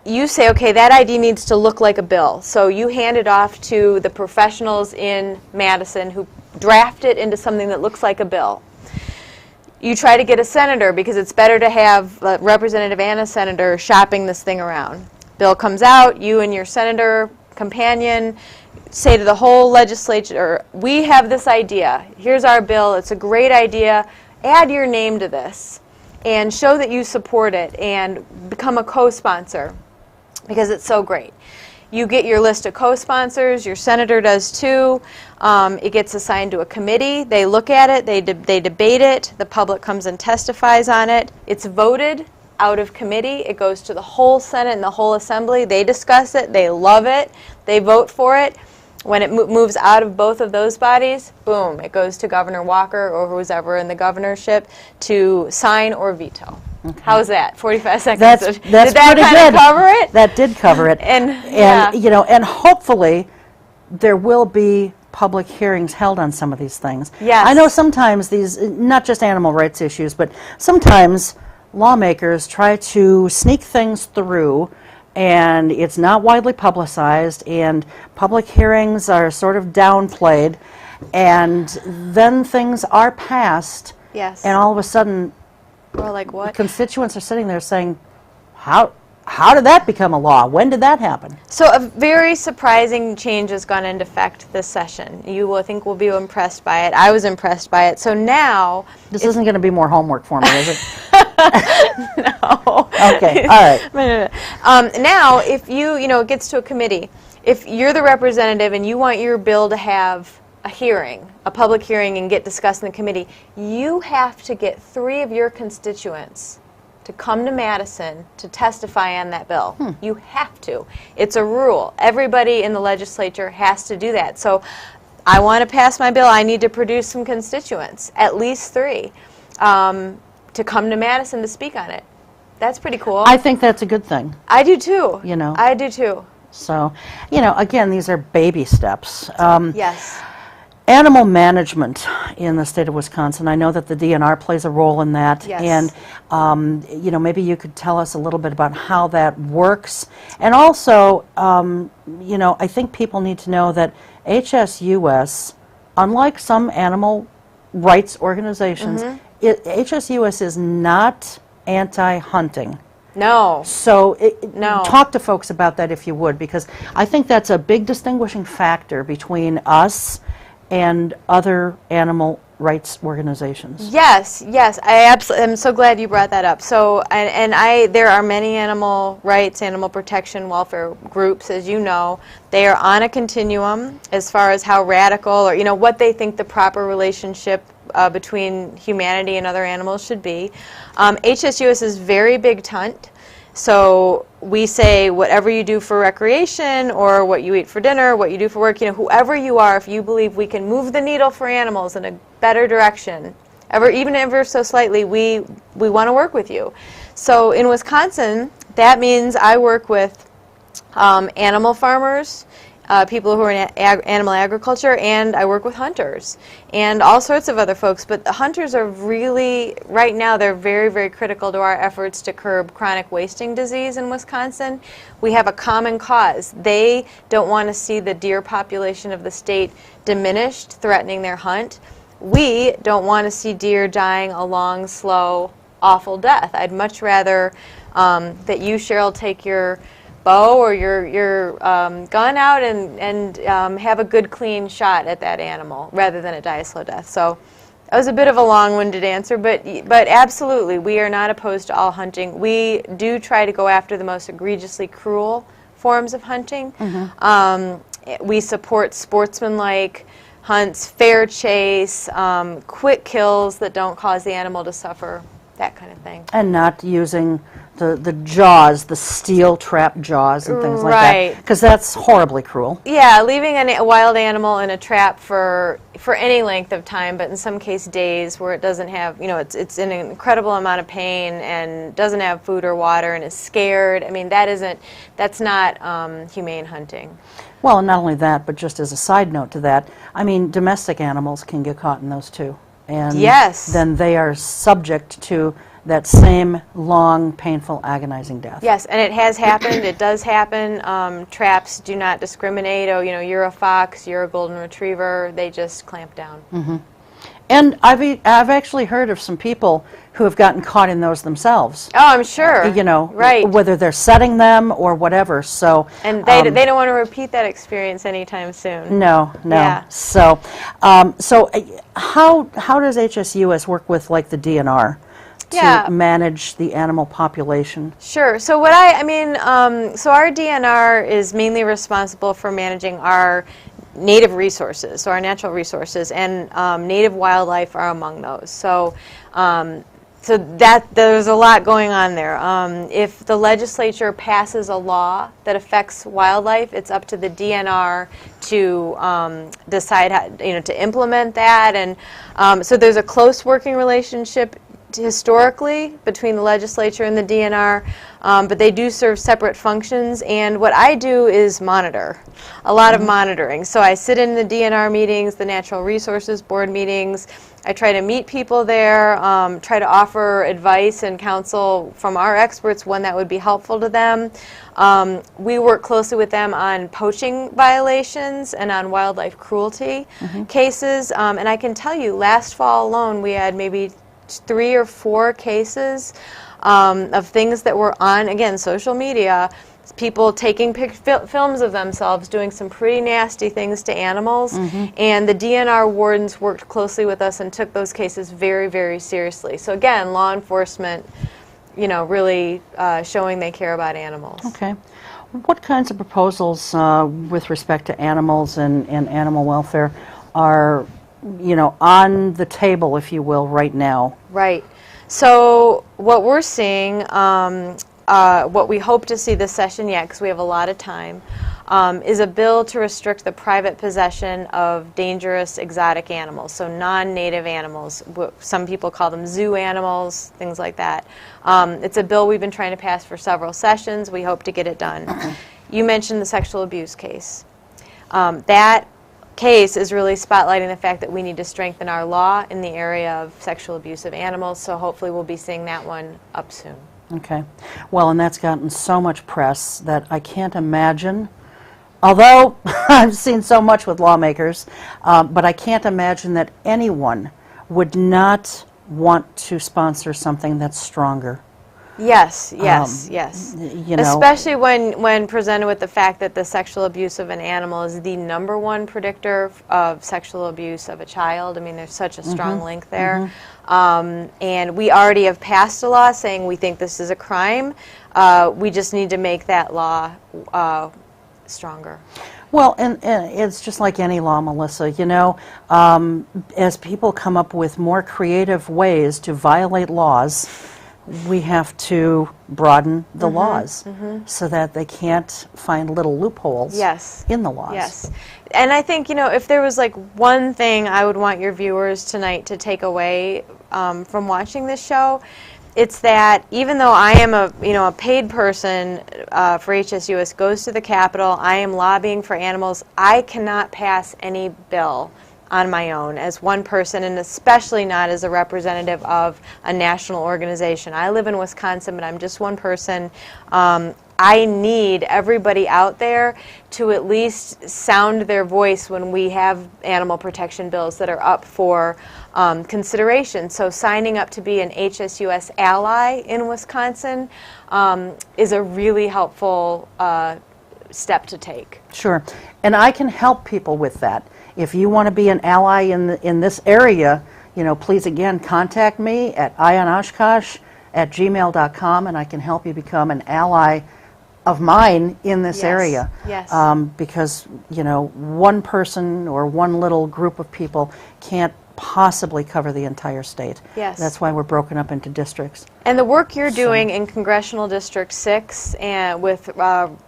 You say, okay, that idea needs to look like a bill. So you hand it off to the professionals in Madison who draft it into something that looks like a bill. You try to get a senator because it's better to have a representative and a senator shopping this thing around. Bill comes out, you and your senator companion say to the whole legislature, we have this idea. Here's our bill. It's a great idea. Add your name to this and show that you support it and become a co-sponsor because it's so great. You get your list of co-sponsors, your senator does too. It gets assigned to a committee. They look at it, they debate it, the public comes and testifies on it. It's voted out of committee. It goes to the whole Senate and the whole Assembly. They discuss it, they love it, they vote for it. When it moves out of both of those bodies, boom, it goes to Governor Walker or who's ever in the governorship to sign or veto. Okay. How's that? 45 seconds. That's did that kind of cover it? That did cover it. And hopefully there will be public hearings held on some of these things. Yes. I know sometimes these, not just animal rights issues, but sometimes lawmakers try to sneak things through and it's not widely publicized and public hearings are sort of downplayed and then things are passed. Yes. And all of a sudden we're like, what? Constituents are sitting there saying, how did that become a law? When did that happen? So a very surprising change has gone into effect this session. You will think will be impressed by it. I was impressed by it. So now... This isn't going to be more homework for me, is it? No. Okay, all right. Now, if it gets to a committee, if you're the representative and you want your bill to have a hearing, a public hearing, and get discussed in the committee, you have to get 3 of your constituents to come to Madison to testify on that bill. You have to. It's a rule. Everybody in the legislature has to do that. So I want to pass my bill. I need to produce some constituents, at least 3, to come to Madison to speak on it. That's pretty cool. I think that's a good thing. I do too. I do too. So, again, these are baby steps. Yes. Animal management in the state of Wisconsin. I know that the DNR plays a role in that. Yes. And, maybe you could tell us a little bit about how that works. And also, I think people need to know that HSUS, unlike some animal rights organizations, HSUS is not anti-hunting. No. So No. talk to folks about that if you would, because I think that's a big distinguishing factor between us and other animal rights organizations. Yes, I absolutely am so glad you brought that up. So, there are many animal rights, animal protection, welfare groups, as you know. They are on a continuum as far as how radical or what they think the proper relationship between humanity and other animals should be. HSUS is very big hunt. So we say whatever you do for recreation or what you eat for dinner, what you do for work, whoever you are, if you believe we can move the needle for animals in a better direction, even ever so slightly, we want to work with you. So in Wisconsin, that means I work with animal farmers, people who are in animal agriculture, and I work with hunters and all sorts of other folks. But the hunters are really, right now, they're very, very critical to our efforts to curb chronic wasting disease in Wisconsin. We have a common cause. They don't want to see the deer population of the state diminished, threatening their hunt. We don't want to see deer dying a long, slow, awful death. I'd much rather that you, Cheryl, take your bow or your gun out and have a good, clean shot at that animal rather than it die a slow death. So that was a bit of a long-winded answer, but absolutely, we are not opposed to all hunting. We do try to go after the most egregiously cruel forms of hunting. We support sportsmanlike hunts, fair chase, quick kills that don't cause the animal to suffer, that kind of thing. And not using the jaws, the steel trap jaws and things like that. Because that's horribly cruel. Yeah, leaving a wild animal in a trap for any length of time, but in some case days, where it doesn't have, it's in an incredible amount of pain and doesn't have food or water and is scared. I mean, that's not humane hunting. Well, and not only that, but just as a side note to that, I mean, domestic animals can get caught in those too. And yes, then they are subject to that same long, painful, agonizing death. Yes, and it has happened. It does happen. Traps do not discriminate. Oh, you're a fox, you're a golden retriever. They just clamp down. And I've actually heard of some people who have gotten caught in those themselves. Oh, I'm sure. Right. Whether they're setting them or whatever. So. And they don't want to repeat that experience anytime soon. No. Yeah. So, how does HSUS work with like the DNR? To manage the animal population? Sure. So so our DNR is mainly responsible for managing our native resources, so our natural resources, and native wildlife are among those. So that there's a lot going on there. If the legislature passes a law that affects wildlife, it's up to the DNR to decide how, to implement that, and so there's a close working relationship historically between the legislature and the DNR, but they do serve separate functions, and what I do is monitor, a lot of monitoring. So I sit in the DNR meetings, the Natural Resources Board meetings. I try to meet people there, try to offer advice and counsel from our experts when that would be helpful to them. We work closely with them on poaching violations and on wildlife cruelty cases, and I can tell you, last fall alone we had maybe 3 or 4 cases of things that were on, again, social media, people taking films of themselves doing some pretty nasty things to animals, and the DNR wardens worked closely with us and took those cases very, very seriously. So again, law enforcement, really showing they care about animals. Okay. What kinds of proposals with respect to animals and animal welfare are on the table, if you will, right now? Right. So what we're seeing, what we hope to see this session yet, because we have a lot of time, is a bill to restrict the private possession of dangerous exotic animals, so non-native animals. Some people call them zoo animals, things like that. It's a bill we've been trying to pass for several sessions. We hope to get it done. You mentioned the sexual abuse case. That case is really spotlighting the fact that we need to strengthen our law in the area of sexual abuse of animals, so hopefully we'll be seeing that one up soon. Okay. Well, and that's gotten so much press that I can't imagine, although I've seen so much with lawmakers, but I can't imagine that anyone would not want to sponsor something that's stronger. Yes. Especially when presented with the fact that the sexual abuse of an animal is the #1 predictor of sexual abuse of a child. I mean, there's such a strong link there. And we already have passed a law saying we think this is a crime. We just need to make that law stronger. Well, and it's just like any law, Melissa, you know, as people come up with more creative ways to violate laws, we have to broaden the laws so that they can't find little loopholes in the laws. Yes. And I think, you know, if there was like one thing I would want your viewers tonight to take away from watching this show, it's that even though I am a paid person for HSUS, goes to the Capitol, I am lobbying for animals, I cannot pass any bill on my own as one person, and especially not as a representative of a national organization. I live in Wisconsin, but I'm just one person. I need everybody out there to at least sound their voice when we have animal protection bills that are up for consideration. So signing up to be an HSUS ally in Wisconsin is a really helpful step to take. Sure. And I can help people with that. If you want to be an ally in this area, you know, please again contact me at ionoshkosh@gmail.com, and I can help you become an ally of mine in this area. Yes. Because, you know, one person or one little group of people can't possibly cover the entire state. Yes. That's why we're broken up into districts. And the work you're doing in Congressional District 6 and with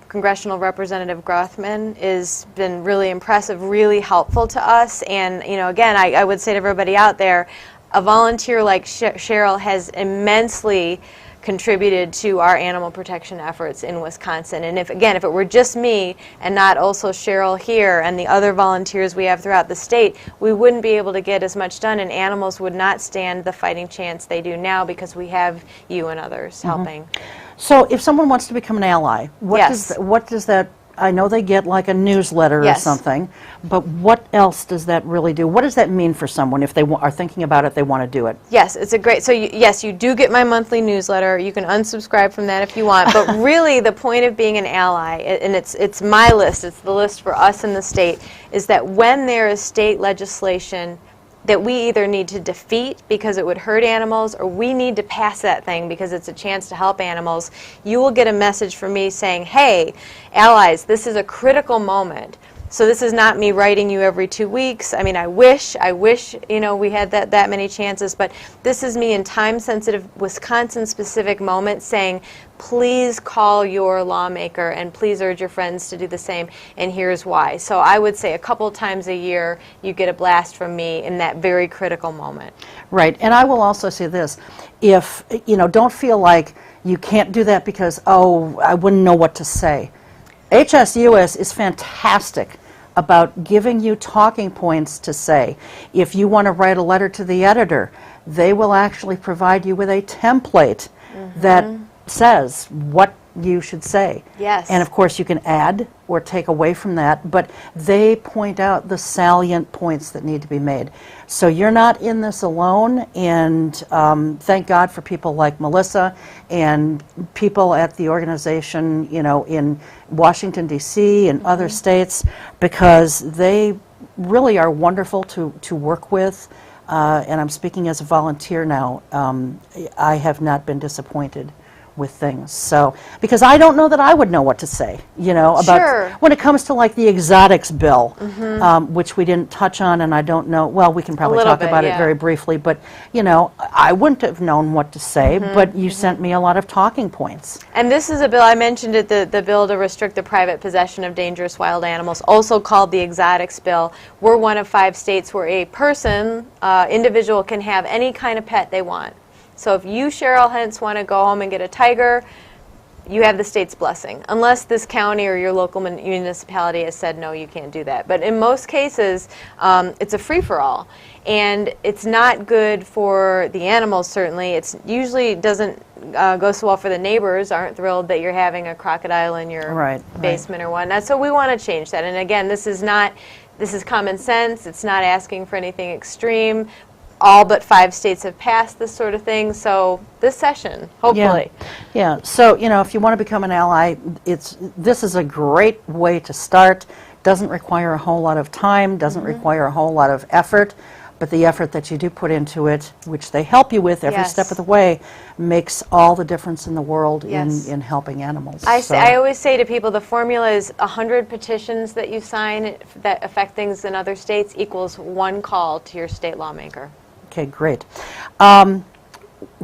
Congressional Representative Grothman has been really impressive, really helpful to us. And, you know, again, I would say to everybody out there, a volunteer like Cheryl has immensely contributed to our animal protection efforts in Wisconsin. And if it were just me and not also Cheryl here and the other volunteers we have throughout the state, we wouldn't be able to get as much done, and animals would not stand the fighting chance they do now because we have you and others helping. So if someone wants to become an ally, what does that, I know they get like a newsletter or something, but what else does that really do? What does that mean for someone if they are thinking about it, they want to do it? Yes, it's a great, so yes, you do get my monthly newsletter. You can unsubscribe from that if you want, but really the point of being an ally, and it's my list, it's the list for us in the state, is that when there is state legislation that we either need to defeat because it would hurt animals, or we need to pass that thing because it's a chance to help animals, you will get a message from me saying, hey, allies, this is a critical moment. So this is not me writing you every 2 weeks. I mean, I wish, you know, we had that many chances, but this is me in time-sensitive, Wisconsin-specific moments saying, please call your lawmaker and please urge your friends to do the same, and here's why. So I would say a couple times a year you get a blast from me in that very critical moment. Right, and I will also say this, if, you know, don't feel like you can't do that because, oh, I wouldn't know what to say. HSUS is fantastic about giving you talking points to say. If you want to write a letter to the editor, they will actually provide you with a template that says what you should say. Yes. And of course you can add or take away from that, but they point out the salient points that need to be made. So you're not in this alone, and thank God for people like Melissa and people at the organization, you know, in Washington, D.C. and other states, because they really are wonderful to work with. And I'm speaking as a volunteer now. I have not been disappointed with things. So, because I don't know that I would know what to say, you know, about when it comes to like the exotics bill, which we didn't touch on, and I don't know, well, we can probably talk about it very briefly, but, you know, I wouldn't have known what to say, but you sent me a lot of talking points. And this is a bill, I mentioned it, the bill to restrict the private possession of dangerous wild animals, also called the exotics bill. We're one of 5 states where a person, individual, can have any kind of pet they want. So if you, Cheryl Hentz, want to go home and get a tiger, you have the state's blessing, unless this county or your local municipality has said, no, you can't do that. But in most cases, it's a free-for-all. And it's not good for the animals, certainly. It usually doesn't go so well for the neighbors, aren't thrilled that you're having a crocodile in your basement or whatnot. So we want to change that. And again, this is common sense. It's not asking for anything extreme. All but 5 states have passed this sort of thing, so this session, hopefully. Yeah. So, you know, if you want to become an ally, this is a great way to start. Doesn't require a whole lot of time, doesn't require a whole lot of effort, but the effort that you do put into it, which they help you with every Yes. step of the way, makes all the difference in the world Yes. in helping animals. I always say to people, the formula is 100 petitions that you sign that affect things in other states equals 1 call to your state lawmaker. Okay, great.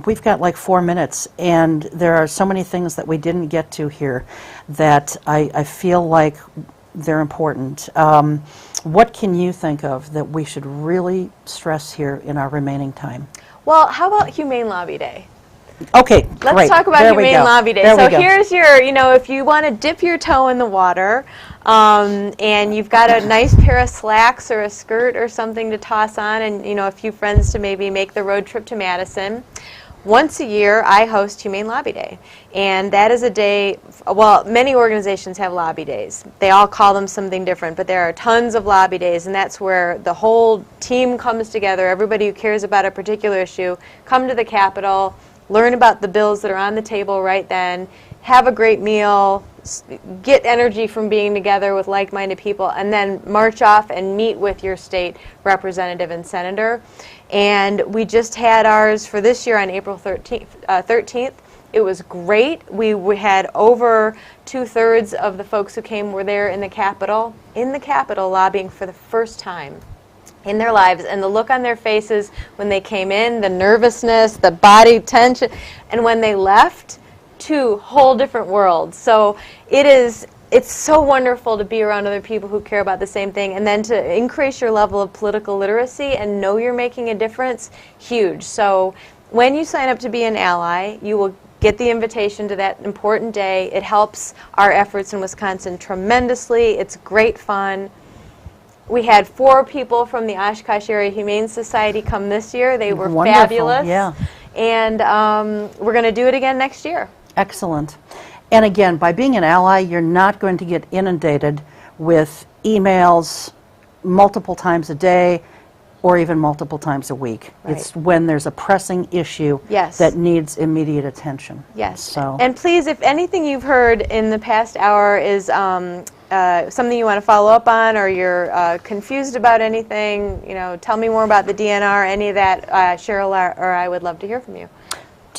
We've got like 4 minutes, and there are so many things that we didn't get to here that I feel like they're important. What can you think of that we should really stress here in our remaining time? Well, how about Humane Lobby Day? Okay, Let's great. talk about There we Humane go. Lobby Day. There we So go. here's your, if you want to dip your toe in the water, and you've got a nice pair of slacks or a skirt or something to toss on, and a few friends to maybe make the road trip to Madison. Once a year, I host Humane Lobby Day, and that is a day, well, many organizations have lobby days. They all call them something different, but there are tons of lobby days, and that's where the whole team comes together, everybody who cares about a particular issue, come to the Capitol, learn about the bills that are on the table right then, have a great meal, get energy from being together with like-minded people, and then march off and meet with your state representative and senator. And we just had ours for this year on April 13th. It was great. We had over 2/3 of the folks who came were there in the Capitol lobbying for the first time in their lives, and the look on their faces when they came in, the nervousness, the body tension, and when they left, 2 whole different worlds. So it's so wonderful to be around other people who care about the same thing, and then to increase your level of political literacy and know you're making a difference, huge. So when you sign up to be an ally, you will get the invitation to that important day. It helps our efforts in Wisconsin tremendously. It's great fun. We had 4 people from the Oshkosh Area Humane Society come this year. They were Wonderful, fabulous. yeah. And we're going to do it again next year. Excellent. And again, by being an ally, you're not going to get inundated with emails multiple times a day or even multiple times a week. Right. It's when there's a pressing issue Yes. that needs immediate attention. Yes. So, And please, if anything you've heard in the past hour is something you want to follow up on, or you're confused about anything, tell me more about the DNR, any of that, Cheryl or I would love to hear from you.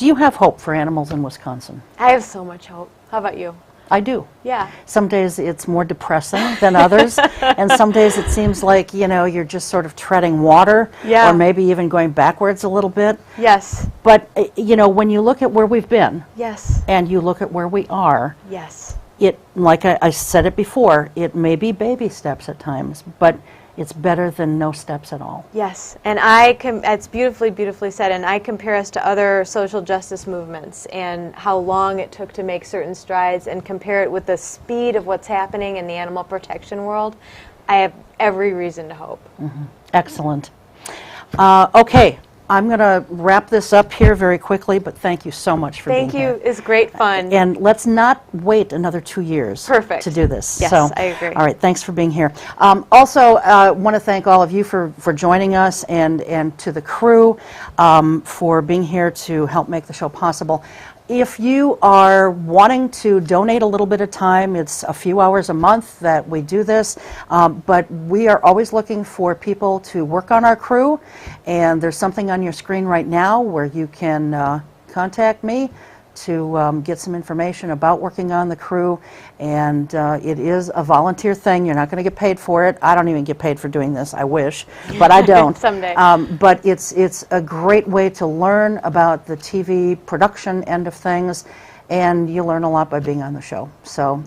do you have hope for animals in Wisconsin? I have so much hope. How about you? I do. Yeah. Some days it's more depressing than others, and some days it seems like, you're just sort of treading water, Yeah. or maybe even going backwards a little bit. Yes. But, when you look at where we've been Yes. and you look at where we are, Yes. like I said it before, it may be baby steps at times, but it's better than no steps at all. Yes, and it's beautifully, beautifully said, and I compare us to other social justice movements and how long it took to make certain strides, and compare it with the speed of what's happening in the animal protection world. I have every reason to hope. Mm-hmm. Excellent. Okay, I'm going to wrap this up here very quickly, but thank you so much for Thank being you. here. It's great fun. And let's not wait another 2 years Perfect. to do this. Yes, So, I agree. All right, thanks for being here. Also, want to thank all of you for joining us, and to the crew for being here to help make the show possible. If you are wanting to donate a little bit of time, it's a few hours a month that we do this, but we are always looking for people to work on our crew, and there's something on your screen right now where you can contact me to get some information about working on the crew, and it is a volunteer thing. You're not going to get paid for it. I don't even get paid for doing this. I wish, but I don't. Someday. But it's a great way to learn about the TV production end of things, and you learn a lot by being on the show,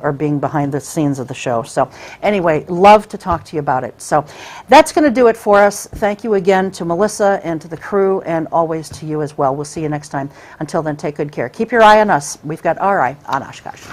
or being behind the scenes of the show. So anyway, love to talk to you about it. So that's going to do it for us. Thank you again to Melissa and to the crew, and always to you as well. We'll see you next time. Until then, take good care. Keep your eye on us. We've got our eye on Oshkosh.